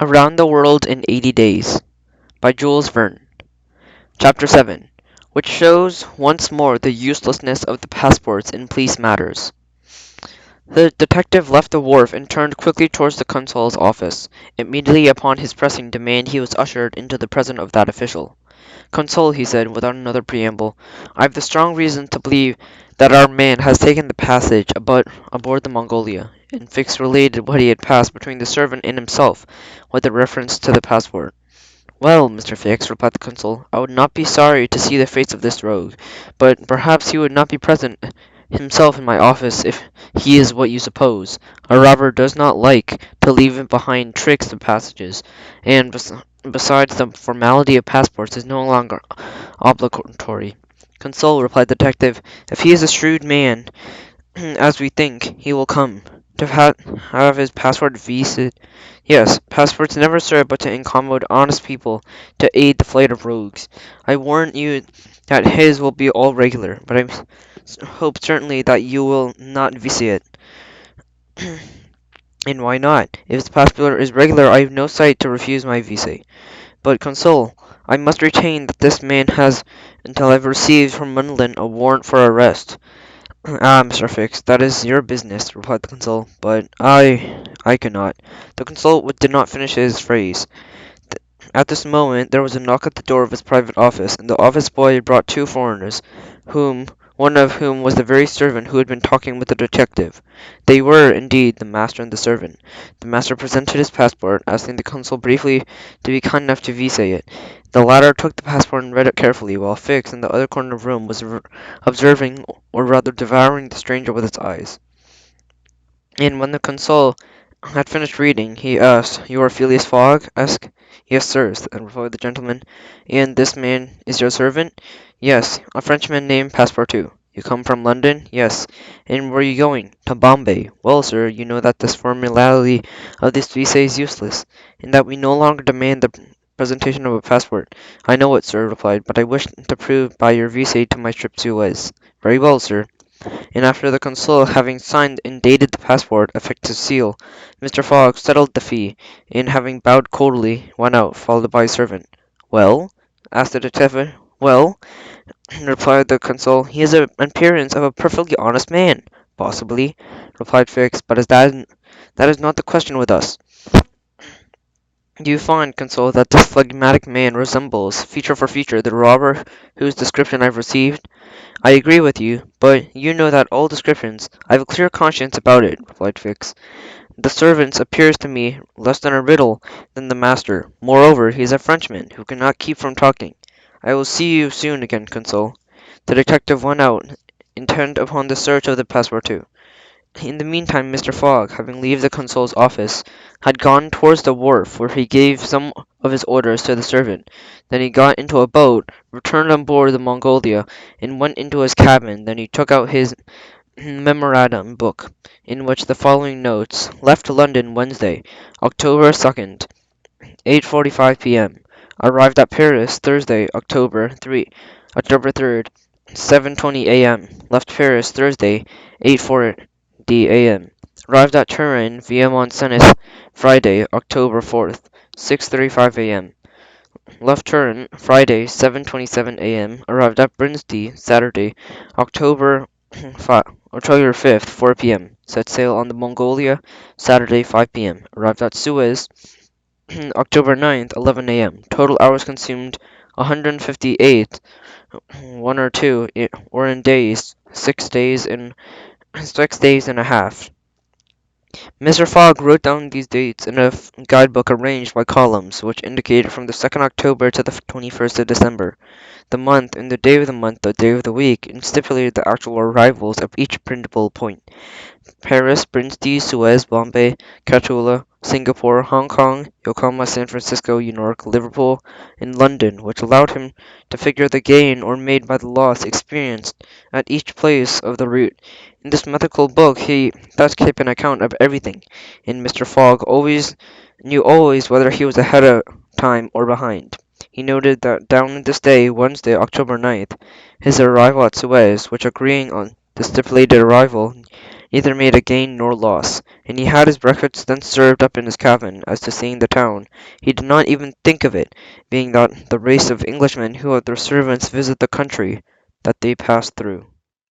Around the World in 80 Days by Jules Verne. Chapter 7, which shows once more the uselessness of the passports in police matters. The detective left the wharf and turned quickly towards the consul's office. Immediately upon his pressing demand he was ushered into the presence of that official. "Consul," he said, without another preamble, "I have the strong reason to believe that our man has taken the passage aboard the Mongolia." And Fix related what he had passed between the servant and himself, with a reference to the passport. "Well, Mr. Fix," replied the consul, "I would not be sorry to see the face of this rogue, but perhaps he would not be present himself in my office if he is what you suppose. A robber does not like to leave behind tricks of passages, and besides, the formality of passports is no longer obligatory." "Consul," replied the detective, "if he is a shrewd man, as we think, he will come to have his passport visaed. Yes, passports never serve but to incommode honest people, to aid the flight of rogues. I warrant you that his will be all regular, but I hope certainly that you will not visa it." "And why not? If his passport is regular, I have no sight to refuse my visa. But, consul, I must retain that this man has, until I've received from London a warrant for arrest." "Ah, Mr. Fix, that is your business," replied the consul, "but I cannot." The consul did not finish his phrase. At this moment there was a knock at the door of his private office, and the office boy brought two foreigners, one of whom was the very servant who had been talking with the detective. They were, indeed, the master and the servant. The master presented his passport, asking the consul briefly to be kind enough to visa it. The latter took the passport and read it carefully, while Fix, in the other corner of the room, was observing, or rather devouring, the stranger with his eyes. And when the consul had finished reading, he asked, "You are Phileas Fogg?" asked. "Yes, sir," replied the gentleman. "And this man is your servant?" "Yes, a Frenchman named Passepartout." "You come from London?" "Yes." "And where are you going?" "To Bombay." "Well, sir, you know that this formality of this visa is useless, and that we no longer demand the presentation of a passport." "I know it, sir," replied, "but I wish to prove by your visa to my trip to Suez." "Very well, sir." And after the consul, having signed and dated the passport, affixed his seal, Mr. Fogg settled the fee, and having bowed coldly, went out, followed by his servant. "Well?" asked the detective. "Well," replied the consul, "he has an appearance of a perfectly honest man." "Possibly," replied Fix, "but that is not the question with us. Do you find, consul, that this phlegmatic man resembles, feature for feature, the robber whose description I have received?" "I agree with you, but you know that all descriptions—" "I have a clear conscience about it," replied Fix. "The servant appears to me less a riddle than the master. Moreover, he is a Frenchman, who cannot keep from talking. I will see you soon again, consul." The detective went out, intent upon the search of the passepartout. In the meantime Mr. Fogg, having left the consul's office, had gone towards the wharf, where he gave some of his orders to the servant. Then he got into a boat, returned on board the Mongolia, and went into his cabin. Then he took out his memorandum book, in which the following notes: "Left London Wednesday, October 2nd, 8:45 p.m. Arrived at Paris Thursday, October 3rd, 7:20 a.m. Left Paris Thursday, 8:40 a.m. Arrived at Turin via Mont-Cenis Friday, October 4th, 6:35 a.m. Left Turin Friday, 7:27 a.m. Arrived at Brinsde Saturday, October 5th, 4 p.m. Set sail on the Mongolia Saturday, 5 p.m. Arrived at Suez October 9th, 11 a.m. Total hours consumed 158, 1 or 2, or in days, 6 days and a half. Mr. Fogg wrote down these dates in a guidebook arranged by columns, which indicated from the 2nd October to the 21st of December, the month and the day of the month, the day of the week, and stipulated the actual arrivals of each principal point. Paris, Brinsde, Suez, Bombay, Catulla, Singapore, Hong Kong, Yokohama, San Francisco, New York, Liverpool, and London, which allowed him to figure the gain or made by the loss experienced at each place of the route. In this methodical book he thus kept an account of everything, and Mr. Fogg knew always whether he was ahead of time or behind. He noted that down in this day, Wednesday, October 9th, his arrival at Suez, which agreeing on the stipulated arrival neither made a gain nor loss, and he had his breakfast then served up in his cabin. As to seeing the town, he did not even think of it, being that the race of Englishmen who with their servants visit the country that they pass through.